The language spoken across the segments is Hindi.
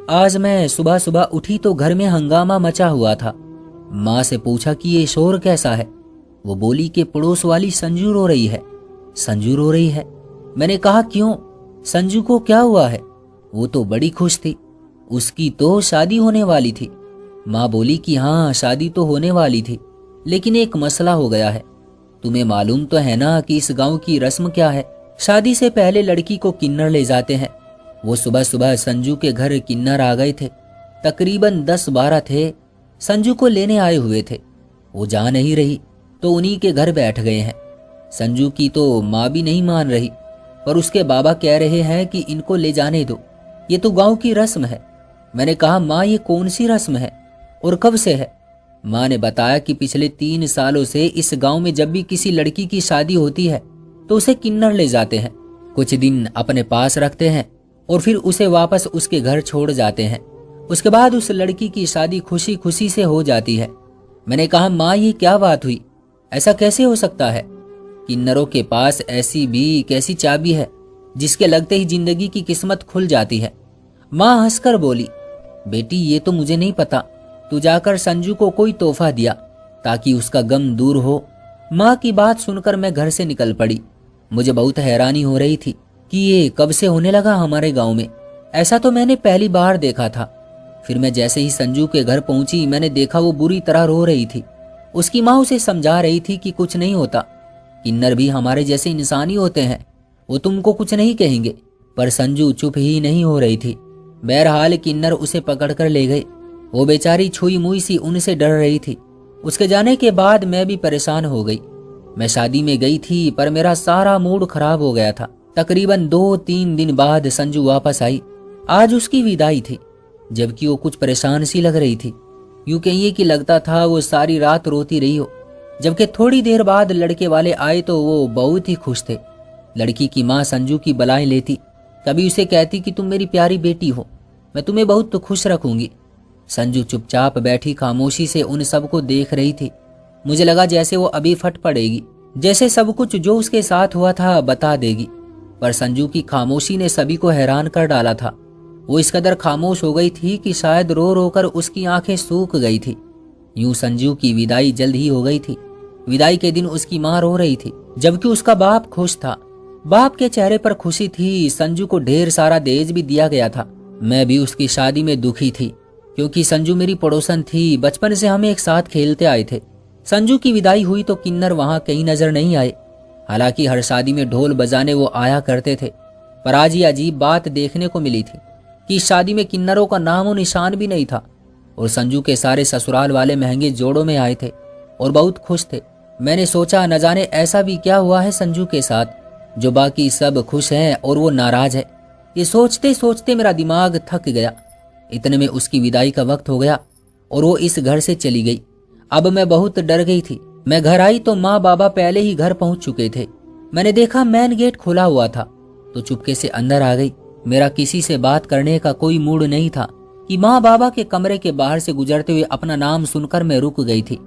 आज मैं सुबह सुबह उठी तो घर में हंगामा मचा हुआ था। माँ से पूछा कि ये शोर कैसा है। वो बोली कि पड़ोस वाली संजू रो रही है। संजू रो रही है? मैंने कहा क्यों, संजू को क्या हुआ है? वो तो बड़ी खुश थी, उसकी तो शादी होने वाली थी। माँ बोली कि हाँ, शादी तो होने वाली थी, लेकिन एक मसला हो गया है। तुम्हें मालूम तो है ना कि इस गांव की रस्म क्या है। शादी से पहले लड़की को किन्नर ले जाते हैं। वो सुबह सुबह संजू के घर किन्नर आ गए थे। तकरीबन 10-12 थे। संजू को लेने आए हुए थे। वो जा नहीं रही तो उन्हीं के घर बैठ गए हैं। संजू की तो माँ भी नहीं मान रही, पर उसके बाबा कह रहे हैं कि इनको ले जाने दो, ये तो गांव की रस्म है। मैंने कहा माँ, ये कौन सी रस्म है और कब से है? माँ ने बताया कि पिछले 3 सालों से इस गांव में जब भी किसी लड़की की शादी होती है तो उसे किन्नर ले जाते हैं, कुछ दिन अपने पास रखते हैं और फिर उसे वापस उसके घर छोड़ जाते हैं। उसके बाद उस लड़की की शादी खुशी खुशी से हो जाती है। मैंने कहा माँ, ये क्या बात हुई, ऐसा कैसे हो सकता है? किन्नरों के पास ऐसी भी कैसी चाबी है जिसके लगते ही जिंदगी की किस्मत खुल जाती है? माँ हंसकर बोली, बेटी ये तो मुझे नहीं पता, तू जाकर संजू को कोई तोहफा दिया ताकि उसका गम दूर हो। माँ की बात सुनकर मैं घर से निकल पड़ी। मुझे बहुत हैरानी हो रही थी कि ये कब से होने लगा हमारे गांव में। ऐसा तो मैंने पहली बार देखा था। फिर मैं जैसे ही संजू के घर पहुंची, मैंने देखा वो बुरी तरह रो रही थी। उसकी माँ उसे समझा रही थी कि कुछ नहीं होता, किन्नर भी हमारे जैसे इंसान ही होते हैं, वो तुमको कुछ नहीं कहेंगे। पर संजू चुप ही नहीं हो रही थी। बहरहाल किन्नर उसे पकड़कर ले गए। वो बेचारी छुई मुई सी उनसे डर रही थी। उसके जाने के बाद मैं भी परेशान हो गई। मैं शादी में गई थी पर मेरा सारा मूड खराब हो गया था। तकरीबन 2-3 दिन बाद संजू वापस आई। आज उसकी विदाई थी, जबकि वो कुछ परेशान सी लग रही थी। यूं कहिए कि लगता था वो सारी रात रोती रही हो। जबकि थोड़ी देर बाद लड़के वाले आए तो वो बहुत ही खुश थे। लड़की की माँ संजू की बलाएं लेती, कभी उसे कहती कि तुम मेरी प्यारी बेटी हो, मैं तुम्हें बहुत खुश रखूंगी। संजू चुपचाप बैठी खामोशी से उन सबको देख रही थी। मुझे लगा जैसे वो अभी फट पड़ेगी, जैसे सब कुछ जो उसके साथ हुआ था बता देगी। पर संजू की खामोशी ने सभी को हैरान कर डाला था। वो इस कदर खामोश हो गई थी कि शायद रो रो कर उसकी आंखें सूख गई थी। यूं संजू की विदाई जल्द ही हो गई थी। विदाई के दिन उसकी माँ रो रही थी, जबकि उसका बाप खुश था। बाप के चेहरे पर खुशी थी। संजू को ढेर सारा दहेज भी दिया गया था। मैं भी उसकी शादी में दुखी थी, क्योंकि संजू मेरी पड़ोसन थी। बचपन से हम एक साथ खेलते आए थे। संजू की विदाई हुई तो किन्नर वहां कहीं नजर नहीं आए। हालांकि हर शादी में ढोल बजाने वो आया करते थे। पर आज ये अजीब बात देखने को मिली थी कि इस शादी में किन्नरों का नाम और निशान भी नहीं था। और संजू के सारे ससुराल वाले महंगे जोड़ों में आए थे और बहुत खुश थे। मैंने सोचा न जाने ऐसा भी क्या हुआ है संजू के साथ जो बाकी सब खुश हैं और वो नाराज है। ये सोचते सोचते मेरा दिमाग थक गया। इतने में उसकी विदाई का वक्त हो गया और वो इस घर से चली गई। अब मैं बहुत डर गई थी। मैं घर आई तो माँ बाबा पहले ही घर पहुंच चुके थे। मैंने देखा मेन गेट खुला हुआ था तो चुपके से अंदर आ गई। मेरा किसी से बात करने का कोई मूड नहीं था कि माँ बाबा के कमरे के बाहर से गुजरते हुए अपना नाम सुनकर मैं रुक गई थी।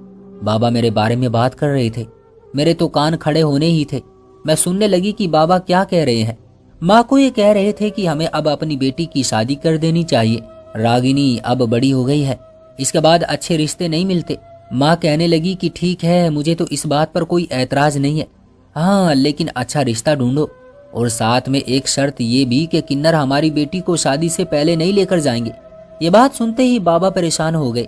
बाबा मेरे बारे में बात कर रहे थे। मेरे तो कान खड़े होने ही थे। मैं सुनने लगी कि बाबा क्या कह रहे हैं। माँ को ये कह रहे थे कि हमें अब अपनी बेटी की शादी कर देनी चाहिए। रागिनी अब बड़ी हो गई है, इसके बाद अच्छे रिश्ते नहीं मिलते। माँ कहने लगी कि ठीक है, मुझे तो इस बात पर कोई ऐतराज नहीं है, हाँ लेकिन अच्छा रिश्ता ढूंढो और साथ में एक शर्त ये भी कि किन्नर हमारी बेटी को शादी से पहले नहीं लेकर जाएंगे। ये बात सुनते ही बाबा परेशान हो गए।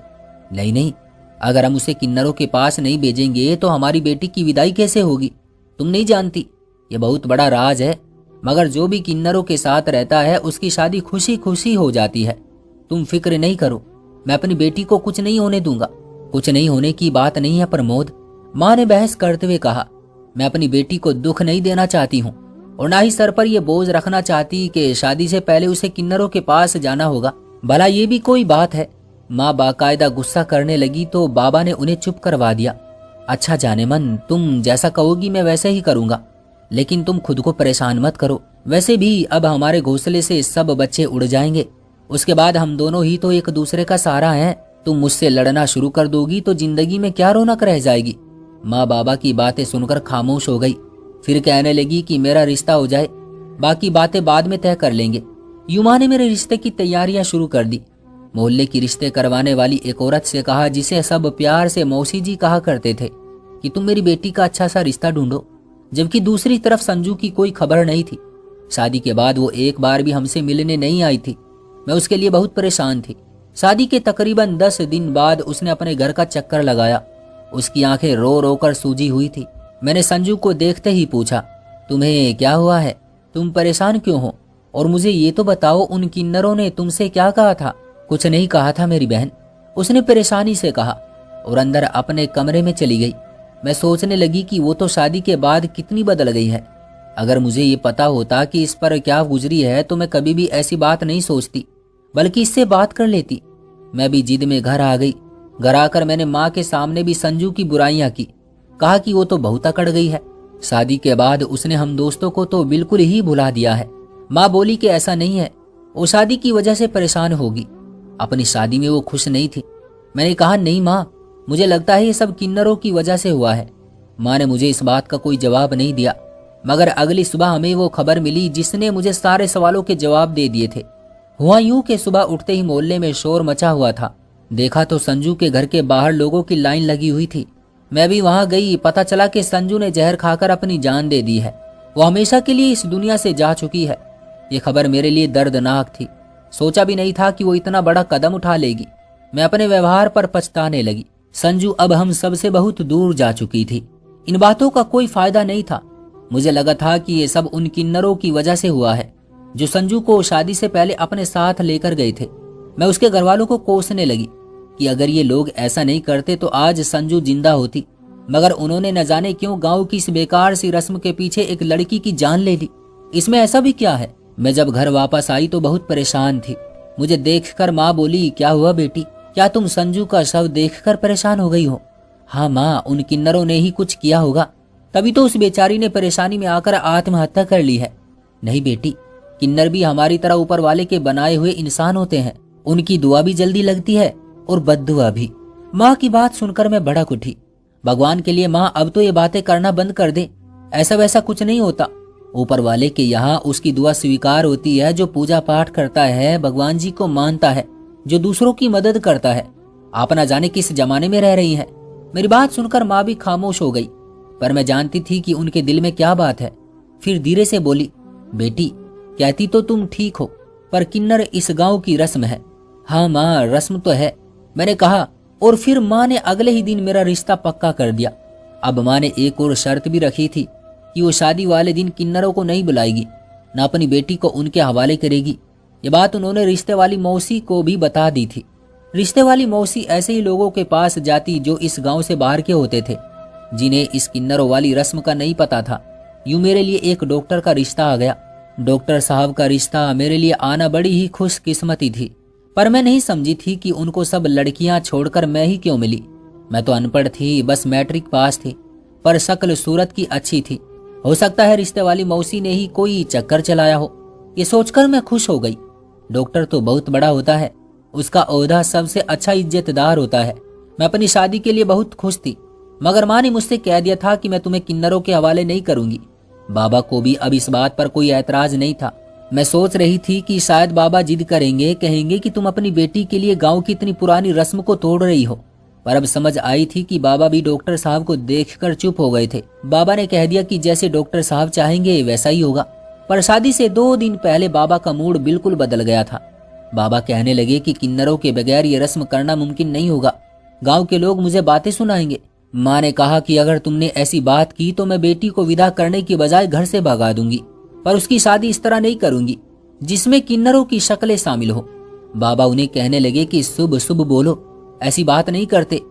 नहीं नहीं, अगर हम उसे किन्नरों के पास नहीं भेजेंगे तो हमारी बेटी की विदाई कैसे होगी? तुम नहीं जानती, ये बहुत बड़ा राज है। मगर जो भी किन्नरों के साथ रहता है उसकी शादी खुशी खुशी हो जाती है। तुम फिक्र नहीं करो, मैं अपनी बेटी को कुछ नहीं होने दूंगा। कुछ नहीं होने की बात नहीं है प्रमोद, माँ ने बहस करते हुए कहा। मैं अपनी बेटी को दुख नहीं देना चाहती हूँ और ना ही सर पर यह बोझ रखना चाहती कि शादी से पहले उसे किन्नरों के पास जाना होगा। भला ये भी कोई बात है? माँ बाकायदा गुस्सा करने लगी तो बाबा ने उन्हें चुप करवा दिया। अच्छा जाने मन, तुम जैसा कहोगी मैं वैसे ही करूंगा, लेकिन तुम खुद को परेशान मत करो। वैसे भी अब हमारे घोंसले से सब बच्चे उड़ जाएंगे, उसके बाद हम दोनों ही तो एक दूसरे का सहारा हैं। तुम मुझसे लड़ना शुरू कर दोगी तो जिंदगी में क्या रौनक रह जाएगी। माँ बाबा की बातें सुनकर खामोश हो गई। फिर कहने लगी कि मेरा रिश्ता हो जाए, बाकी बातें बाद में तय कर लेंगे। यूं माँ ने मेरे रिश्ते की तैयारियां शुरू कर दी। मोहल्ले की रिश्ते करवाने वाली एक औरत से कहा, जिसे सब प्यार से मौसी जी कहा करते थे, कि तुम मेरी बेटी का अच्छा सा रिश्ता ढूंढो। जबकि दूसरी तरफ संजू की कोई खबर नहीं थी। शादी के बाद वो एक बार भी हमसे मिलने नहीं आई थी। मैं उसके लिए बहुत परेशान थी। शादी के तकरीबन 10 दिन बाद उसने अपने घर का चक्कर लगाया। उसकी आंखें रो रो कर सूजी हुई थी। मैंने संजू को देखते ही पूछा, तुम्हें क्या हुआ है? तुम परेशान क्यों हो? और मुझे ये तो बताओ, उन किन्नरों ने तुमसे क्या कहा था? कुछ नहीं कहा था मेरी बहन, उसने परेशानी से कहा, और अंदर अपने कमरे में चली गई। मैं सोचने लगी कि वो तो शादी के बाद कितनी बदल गई है। अगर मुझे ये पता होता कि इस पर क्या गुजरी है तो मैं कभी भी ऐसी बात नहीं सोचती, बल्कि इससे बात कर लेती। मैं भी जिद में घर आ गई। घर आकर मैंने माँ के सामने भी संजू की बुराइयां की। कहा कि वो तो बहुत अकड़ गई है। शादी के बाद उसने हम दोस्तों को तो बिल्कुल ही भुला दिया है। माँ बोली कि ऐसा नहीं है, वो शादी की वजह से परेशान होगी। अपनी शादी में वो खुश नहीं थी। मैंने कहा, नहीं माँ, मुझे लगता है ये सब किन्नरों की वजह से हुआ है। माँ ने मुझे इस बात का कोई जवाब नहीं दिया, मगर अगली सुबह हमें वो खबर मिली जिसने मुझे सारे सवालों के जवाब दे दिए थे। हुआ यूं कि सुबह उठते ही मोहल्ले में शोर मचा हुआ था। देखा तो संजू के घर के बाहर लोगों की लाइन लगी हुई थी। मैं भी वहां गई। पता चला कि संजू ने जहर खाकर अपनी जान दे दी है। वो हमेशा के लिए इस दुनिया से जा चुकी है। ये खबर मेरे लिए दर्दनाक थी। सोचा भी नहीं था कि वो इतना बड़ा कदम उठा लेगी। मैं अपने व्यवहार पर पछताने लगी। संजू अब हम सबसे बहुत दूर जा चुकी थी। इन बातों का कोई फायदा नहीं था। मुझे लगा था कि ये सब उन किन्नरों की वजह से हुआ है, जो संजू को शादी से पहले अपने साथ लेकर गए थे। मैं उसके घरवालों को कोसने लगी कि अगर ये लोग ऐसा नहीं करते तो आज संजू जिंदा होती, मगर उन्होंने न जाने क्यों गांव की इस बेकार सी रस्म के पीछे एक लड़की की जान ले ली। इसमें ऐसा भी क्या है? मैं जब घर वापस आई तो बहुत परेशान थी। मुझे देखकर माँ बोली, क्या हुआ बेटी, क्या तुम संजू का शव देखकर परेशान हो गई हो? हाँ माँ, उन किन्नरों ने ही कुछ किया होगा, तभी तो उस बेचारी ने परेशानी में आकर आत्महत्या कर ली है। नहीं बेटी, किन्नर भी हमारी तरह ऊपर वाले के बनाए हुए इंसान होते हैं। उनकी दुआ भी जल्दी लगती है और बद्दुआ भी। माँ की बात सुनकर मैं भड़क उठी। भगवान के लिए माँ, अब तो ये बातें करना बंद कर दे। ऐसा वैसा कुछ नहीं होता। ऊपर वाले के यहाँ उसकी दुआ स्वीकार होती है जो पूजा पाठ करता है, भगवान जी को मानता है, जो दूसरों की मदद करता है। आप न जाने किस जमाने में रह रही हैं। मेरी बात सुनकर माँ भी खामोश हो गई, पर मैं जानती थी कि उनके दिल में क्या बात है। फिर धीरे से बोली, बेटी, कहती तो तुम ठीक हो, पर किन्नर इस गांव की रस्म है। हाँ माँ, रस्म तो है, मैंने कहा। और फिर माँ ने अगले ही दिन मेरा रिश्ता पक्का कर दिया। अब माँ ने एक और शर्त भी रखी थी कि वो शादी वाले दिन किन्नरों को नहीं बुलाएगी, न अपनी बेटी को उनके हवाले करेगी। ये बात उन्होंने रिश्ते वाली मौसी को भी बता दी थी। रिश्ते वाली मौसी ऐसे ही लोगों के पास जाती जो इस गांव से बाहर के होते थे, जिन्हें इस किन्नरों वाली रस्म का नहीं पता था। यूं मेरे लिए एक डॉक्टर का रिश्ता आ गया। डॉक्टर साहब का रिश्ता मेरे लिए आना बड़ी ही खुशकिस्मती थी, पर मैं नहीं समझी थी कि उनको सब लड़कियां छोड़कर मैं ही क्यों मिली। मैं तो अनपढ़ थी, बस मैट्रिक पास थी, पर शक्ल सूरत की अच्छी थी। हो सकता है रिश्ते वाली मौसी ने ही कोई चक्कर चलाया हो। ये सोचकर मैं खुश हो गई। डॉक्टर तो बहुत बड़ा होता है, उसका ओहदा सबसे अच्छा इज्जतदार होता है। मैं अपनी शादी के लिए बहुत खुश थी, मगर माँ ने मुझसे कह दिया था कि मैं तुम्हें किन्नरों के हवाले नहीं करूंगी। बाबा को भी अब इस बात पर कोई ऐतराज नहीं था। मैं सोच रही थी कि शायद बाबा जिद करेंगे, कहेंगे कि तुम अपनी बेटी के लिए गांव की इतनी पुरानी रस्म को तोड़ रही हो। पर अब समझ आई थी कि बाबा भी डॉक्टर साहब को देखकर चुप हो गए थे। बाबा ने कह दिया कि जैसे डॉक्टर साहब चाहेंगे वैसा ही होगा। पर शादी से 2 दिन पहले बाबा का मूड बिल्कुल बदल गया था। बाबा कहने लगे कि किन्नरों के बगैर ये रस्म करना मुमकिन नहीं होगा, गांव के लोग मुझे बातें सुनाएंगे। माँ ने कहा कि अगर तुमने ऐसी बात की तो मैं बेटी को विदा करने की बजाय घर से भगा दूंगी, पर उसकी शादी इस तरह नहीं करूंगी जिसमें किन्नरों की शक्लें शामिल हो। बाबा उन्हें कहने लगे कि शुभ शुभ बोलो, ऐसी बात नहीं करते,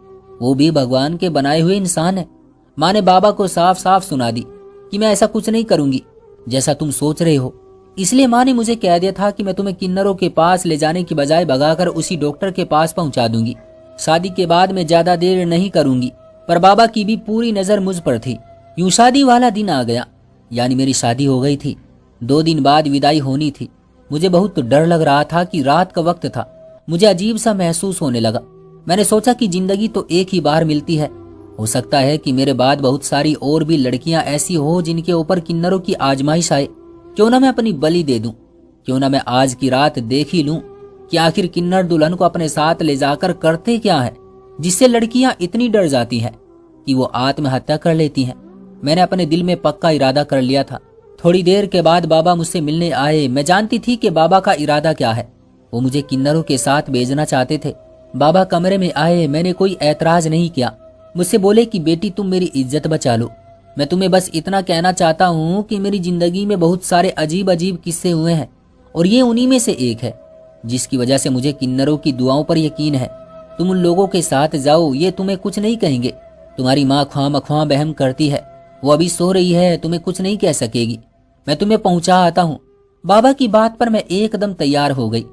वो भी भगवान के बनाए हुए इंसान है। माँ ने बाबा को साफ साफ सुना दी कि मैं ऐसा कुछ नहीं करूंगी जैसा तुम सोच रहे हो। इसलिए माँ ने मुझे कह दिया था कि मैं तुम्हें किन्नरों के पास ले जाने की बजाय भगाकर उसी डॉक्टर के पास पहुंचा दूंगी। शादी के बाद मैं ज्यादा देर नहीं करूंगी। पर बाबा की भी पूरी नजर मुझ पर थी। यूं शादी वाला दिन आ गया, यानी मेरी शादी हो गई थी। 2 दिन बाद विदाई होनी थी। मुझे बहुत डर लग रहा था कि रात का वक्त था। मुझे अजीब सा महसूस होने लगा। मैंने सोचा कि जिंदगी तो एक ही बार मिलती है, हो सकता है कि मेरे बाद बहुत सारी और भी लड़कियां ऐसी हो जिनके ऊपर किन्नरों की आजमाइश आए। क्यों ना मैं अपनी बलि दे दूं। क्यों ना मैं आज की रात देख ही लूं कि आखिर किन्नर दुल्हन को अपने साथ ले जाकर करते क्या है, जिससे लड़कियां इतनी डर जाती हैं कि वो आत्महत्या कर लेती हैं। मैंने अपने दिल में पक्का इरादा कर लिया था। थोड़ी देर के बाद बाबा मुझसे मिलने आए। मैं जानती थी कि बाबा का इरादा क्या है। वो मुझे किन्नरों के साथ भेजना चाहते थे। बाबा कमरे में आए। मैंने कोई ऐतराज नहीं किया। मुझसे बोले कि बेटी तुम मेरी इज्जत बचा लो। मैं तुम्हें बस इतना कहना चाहता हूँ कि मेरी जिंदगी में बहुत सारे अजीब अजीब किस्से हुए हैं और ये उन्हीं में से एक है, जिसकी वजह से मुझे किन्नरों की दुआओं पर यकीन है। तुम उन लोगों के साथ जाओ, ये तुम्हें कुछ नहीं कहेंगे। तुम्हारी माँ ख्वाह बहम करती है, वो अभी सो रही है, तुम्हें कुछ नहीं कह सकेगी। मैं तुम्हें पहुंचा आता हूँ। बाबा की बात पर मैं एकदम तैयार हो गई।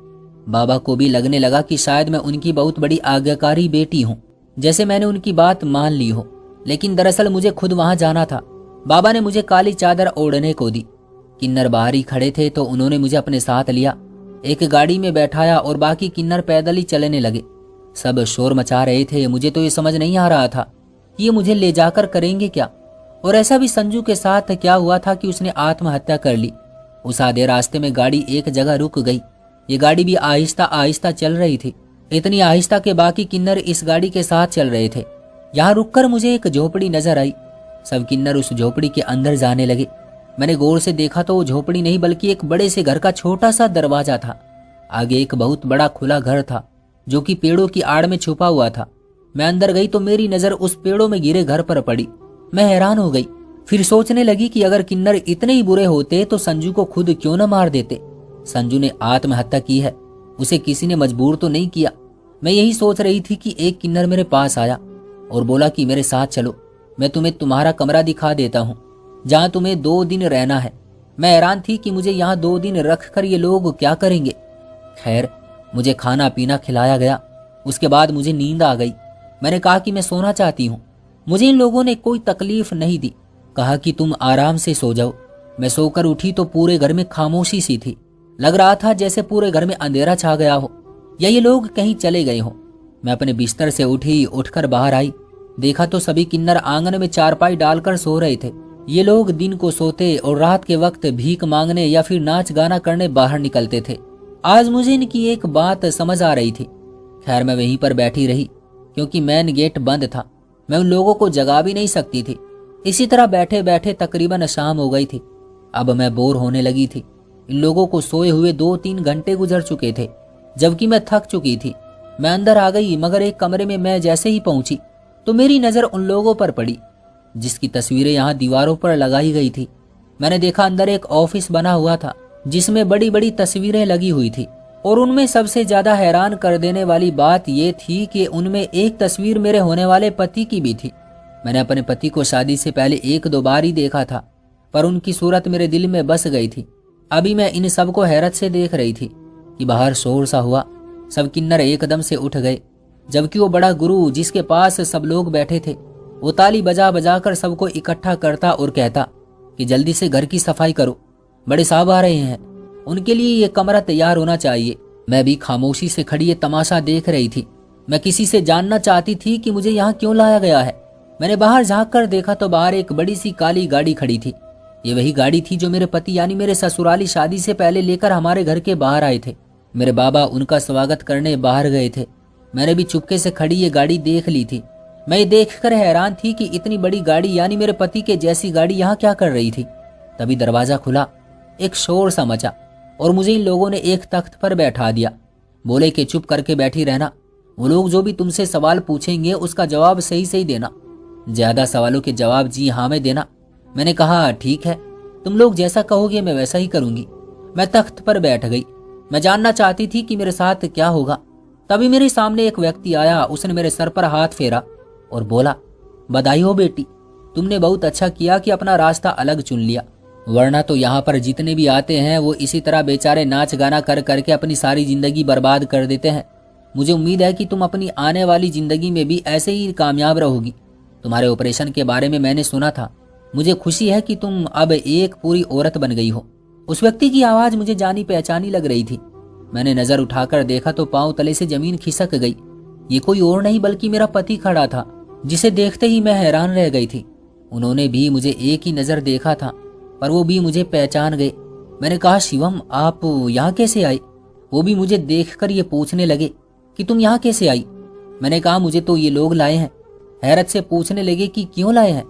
बाबा को भी लगने लगा कि शायद मैं उनकी बहुत बड़ी आज्ञाकारी बेटी हूँ, जैसे मैंने उनकी बात मान ली हो। लेकिन दरअसल मुझे खुद वहां जाना था। बाबा ने मुझे काली चादर ओढ़ने को दी। किन्नर बाहर ही खड़े थे तो उन्होंने मुझे अपने साथ लिया, एक गाड़ी में बैठाया और बाकी किन्नर पैदल ही चलने लगे। सब शोर मचा रहे थे। मुझे तो ये समझ नहीं आ रहा था कि ये मुझे ले जाकर करेंगे क्या। और ऐसा भी संजू के साथ क्या हुआ था कि उसने आत्महत्या कर ली। उस आधे रास्ते में गाड़ी एक जगह रुक गई। ये गाड़ी भी आहिस्ता आहिस्ता चल रही थी, इतनी आहिस्ता के बाकी किन्नर इस गाड़ी के साथ चल रहे थे। यहाँ रुककर मुझे एक झोपड़ी नजर आई। सब किन्नर उस झोपड़ी के अंदर जाने लगे। मैंने गौर से देखा तो वो झोपड़ी नहीं बल्कि एक बड़े से घर का छोटा सा दरवाजा था। आगे एक बहुत बड़ा खुला घर था जो कि पेड़ों की आड़ में छुपा हुआ था। मैं अंदर गई तो मेरी नजर उस पेड़ों में गिरे घर पर पड़ी। मैं हैरान हो गई। फिर सोचने लगी कि अगर किन्नर इतने ही बुरे होते तो संजू को खुद क्यों न मार देते। संजू ने आत्महत्या की है, उसे किसी ने मजबूर तो नहीं किया। मैं यही सोच रही थी कि एक किन्नर मेरे पास आया और बोला कि मेरे साथ चलो, मैं तुम्हें तुम्हारा कमरा दिखा देता हूँ जहाँ तुम्हें 2 दिन रहना है। मैं हैरान थी कि मुझे यहाँ 2 दिन रख कर ये लोग क्या करेंगे। खैर, मुझे खाना पीना खिलाया गया। उसके बाद मुझे नींद आ गई। मैंने कहा कि मैं सोना चाहती हूँ। मुझे इन लोगों ने कोई तकलीफ नहीं दी, कहा कि तुम आराम से सो जाओ। मैं सोकर उठी तो पूरे घर में खामोशी सी थी। लग रहा था जैसे पूरे घर में अंधेरा छा गया हो या ये लोग कहीं चले गए हो। मैं अपने बिस्तर से उठी, उठकर बाहर आई। देखा तो सभी किन्नर आंगन में चारपाई डालकर सो रहे थे। ये लोग दिन को सोते और रात के वक्त भीख मांगने या फिर नाच गाना करने बाहर निकलते थे। आज मुझे इनकी एक बात समझ आ रही थी। खैर, मैं वहीं पर बैठी रही क्योंकि मेन गेट बंद था। मैं उन लोगों को जगा भी नहीं सकती थी। इसी तरह बैठे बैठे तकरीबन शाम हो गई थी। अब मैं बोर होने लगी थी। इन लोगों को सोए हुए 2-3 घंटे गुजर चुके थे, जबकि मैं थक चुकी थी। मैं अंदर आ गई, मगर एक कमरे में मैं जैसे ही पहुंची तो मेरी नजर उन लोगों पर पड़ी जिसकी तस्वीरें यहाँ दीवारों पर लगाई गई थी। मैंने देखा अंदर एक ऑफिस बना हुआ था जिसमें बड़ी बड़ी तस्वीरें लगी हुई थी और उनमें सबसे ज्यादा हैरान कर देने वाली बात यह थी कि उनमें एक तस्वीर मेरे होने वाले पति की भी थी। मैंने अपने पति को शादी से पहले 1-2 बार ही देखा था, पर उनकी सूरत मेरे दिल में बस गई थी। अभी मैं इन सब को हैरत से देख रही थी कि बाहर शोर सा हुआ। सब किन्नर एकदम से उठ गए, जबकि वो बड़ा गुरु जिसके पास सब लोग बैठे थे वो ताली बजा बजा कर सबको इकट्ठा करता और कहता कि जल्दी से घर की सफाई करो, बड़े साहब आ रहे हैं, उनके लिए ये कमरा तैयार होना चाहिए। मैं भी खामोशी से खड़ी ये तमाशा देख रही थी। मैं किसी से जानना चाहती थी कि मुझे यहाँ क्यों लाया गया है। मैंने बाहर झांक कर देखा तो बाहर एक बड़ी सी काली गाड़ी खड़ी थी। ये वही गाड़ी थी जो मेरे पति यानी मेरे ससुराली शादी से पहले लेकर हमारे घर के बाहर आए थे। मेरे बाबा उनका स्वागत करने बाहर गए थे। मैंने भी चुपके से खड़ी ये गाड़ी देख ली थी। मैं ये देखकर हैरान थी कि इतनी बड़ी गाड़ी यानी मेरे पति के जैसी गाड़ी यहाँ क्या कर रही थी। तभी दरवाजा खुला, एक शोर सा मचा और मुझे इन लोगों ने एक तख्त पर बैठा दिया। बोले कि चुप करके बैठी रहना, वो लोग जो भी तुमसे सवाल पूछेंगे उसका जवाब सही सही देना, ज्यादा सवालों के जवाब जी हाँ में देना। मैंने कहा ठीक है, तुम लोग जैसा कहोगे मैं वैसा ही करूंगी। मैं तख्त पर बैठ गई। मैं जानना चाहती थी कि मेरे साथ क्या होगा। तभी मेरे सामने एक व्यक्ति आया। उसने मेरे सर पर हाथ फेरा और बोला, बधाई हो बेटी, तुमने बहुत अच्छा किया कि अपना रास्ता अलग चुन लिया, वरना तो यहाँ पर जितने भी आते हैं वो इसी तरह बेचारे नाच गाना कर करके अपनी सारी जिंदगी बर्बाद कर देते हैं। मुझे उम्मीद है कि तुम अपनी आने वाली जिंदगी में भी ऐसे ही कामयाब रहोगी। तुम्हारे ऑपरेशन के बारे में मैंने सुना था। मुझे खुशी है कि तुम अब एक पूरी औरत बन गई हो। उस व्यक्ति की आवाज मुझे जानी पहचानी लग रही थी। मैंने नजर उठाकर देखा तो पांव तले से जमीन खिसक गई। ये कोई और नहीं बल्कि मेरा पति खड़ा था, जिसे देखते ही मैं हैरान रह गई थी। उन्होंने भी मुझे एक ही नजर देखा था, पर वो भी मुझे पहचान गए। मैंने कहा, शिवम आप यहाँ कैसे आए? वो भी मुझे देखकर ये पूछने लगे कि तुम यहाँ कैसे आई? मैंने कहा, मुझे तो ये लोग लाए हैं। हैरत से पूछने लगे कि क्यों लाए हैं?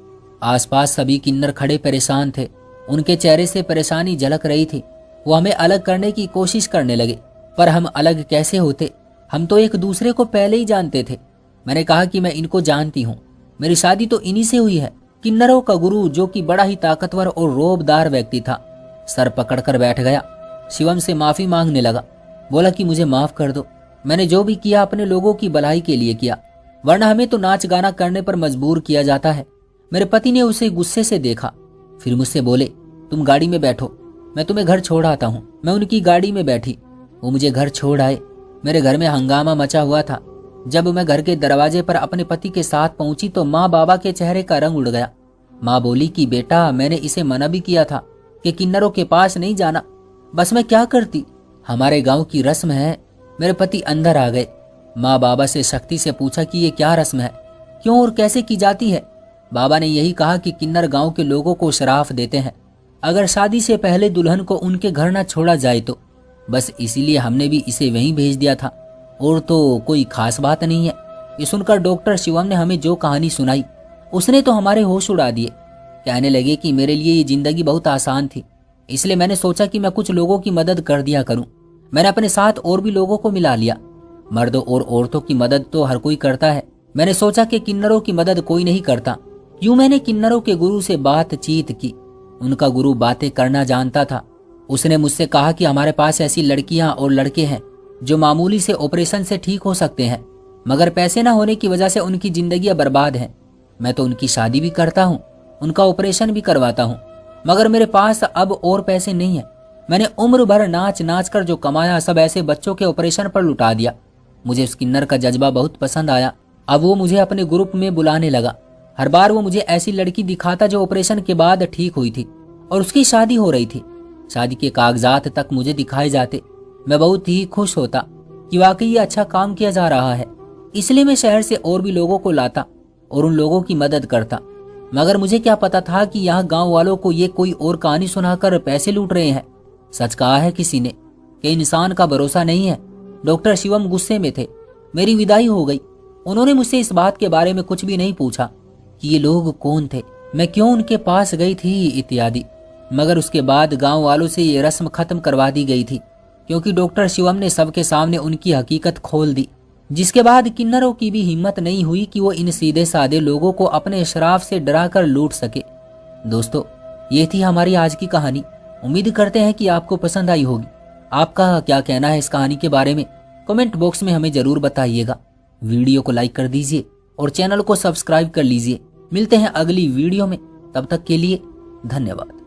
आसपास सभी किन्नर खड़े परेशान थे, उनके चेहरे से परेशानी झलक रही थी। वो हमें अलग करने की कोशिश करने लगे, पर हम अलग कैसे होते? हम तो एक दूसरे को पहले ही जानते थे। मैंने कहा कि मैं इनको जानती हूँ, मेरी शादी तो इन्हीं से हुई है। किन्नरों का गुरु, जो कि बड़ा ही ताकतवर और रोबदार व्यक्ति था, सर पकड़कर बैठ गया। शिवम से माफी मांगने लगा, बोला कि मुझे माफ कर दो, मैंने जो भी किया अपने लोगों की भलाई के लिए किया, वरना हमें तो नाच गाना करने पर मजबूर किया जाता है। मेरे पति ने उसे गुस्से से देखा, फिर मुझसे बोले, तुम गाड़ी में बैठो, मैं तुम्हें घर छोड़ आता हूँ। मैं उनकी गाड़ी में बैठी, वो मुझे घर छोड़ आए। मेरे घर में हंगामा मचा हुआ था। जब मैं घर के दरवाजे पर अपने पति के साथ पहुंची तो माँ बाबा के चेहरे का रंग उड़ गया। माँ बोली कि बेटा, मैंने इसे मना भी किया था कि किन्नरों के पास नहीं जाना, बस मैं क्या करती, हमारे गांव की रस्म है। मेरे पति अंदर आ गए। माँ बाबा से सख्ती से पूछा कि ये क्या रस्म है, क्यों और कैसे की जाती है? बाबा ने यही कहा कि किन्नर गांव के लोगों को श्राप देते हैं अगर शादी से पहले दुल्हन को उनके घर न छोड़ा जाए तो। बस इसीलिए हमने भी इसे वहीं भेज दिया था, और तो कोई खास बात नहीं है। ये सुनकर डॉक्टर शिवम ने हमें जो कहानी सुनाई, उसने तो हमारे होश उड़ा दिए। कहने लगे कि मेरे लिए ये जिंदगी बहुत आसान थी, इसलिए मैंने सोचा कि मैं कुछ लोगों की मदद कर दिया करूं। मैंने अपने साथ और भी लोगों को मिला लिया। मर्दों और औरतों की मदद तो हर कोई करता है, मैंने सोचा कि किन्नरों की मदद कोई नहीं करता। यूं मैंने किन्नरों के गुरु से बातचीत की। उनका गुरु बातें करना जानता था। उसने मुझसे कहा कि हमारे पास ऐसी लड़कियां और लड़के हैं जो मामूली से ऑपरेशन से ठीक हो सकते हैं, मगर पैसे ना होने की वजह से उनकी जिंदगियां बर्बाद हैं। मैं तो उनकी शादी भी करता हूँ, उनका ऑपरेशन भी करवाता हूँ, मगर मेरे पास अब और पैसे नहीं है। मैंने उम्र भर नाच नाच कर जो कमाया सब ऐसे बच्चों के ऑपरेशन पर लुटा दिया। मुझे उस किन्नर का जज्बा बहुत पसंद आया। अब वो मुझे अपने ग्रुप में बुलाने लगा। हर बार वो मुझे ऐसी लड़की दिखाता जो ऑपरेशन के बाद ठीक हुई थी और उसकी शादी हो रही थी। शादी के कागजात तक मुझे दिखाए जाते। मैं बहुत ही खुश होता कि वाकई ये अच्छा काम किया जा रहा है। इसलिए मैं शहर से और भी लोगों को लाता और उन लोगों की मदद करता। मगर मुझे क्या पता था कि यहाँ गांव वालों को ये कोई और कहानी सुनाकर पैसे लूट रहे हैं। सच कहा है किसी ने कि इंसान का भरोसा नहीं है। डॉक्टर शिवम गुस्से में थे। मेरी विदाई हो गई। उन्होंने मुझसे इस बात के बारे में कुछ भी नहीं पूछा कि ये लोग कौन थे, मैं क्यों उनके पास गई थी इत्यादि। मगर उसके बाद गांव वालों से ये रस्म खत्म करवा दी गई थी, क्योंकि डॉक्टर शिवम ने सबके सामने उनकी हकीकत खोल दी। जिसके बाद किन्नरों की भी हिम्मत नहीं हुई कि वो इन सीधे साधे लोगों को अपने श्राप से डराकर लूट सके। दोस्तों, ये थी हमारी आज की कहानी। उम्मीद करते हैं कि आपको पसंद आई होगी। आपका क्या कहना है इस कहानी के बारे में कमेंट बॉक्स में हमें जरूर बताइएगा। वीडियो को लाइक कर दीजिए और चैनल को सब्सक्राइब कर लीजिए। मिलते हैं अगली वीडियो में, तब तक के लिए धन्यवाद।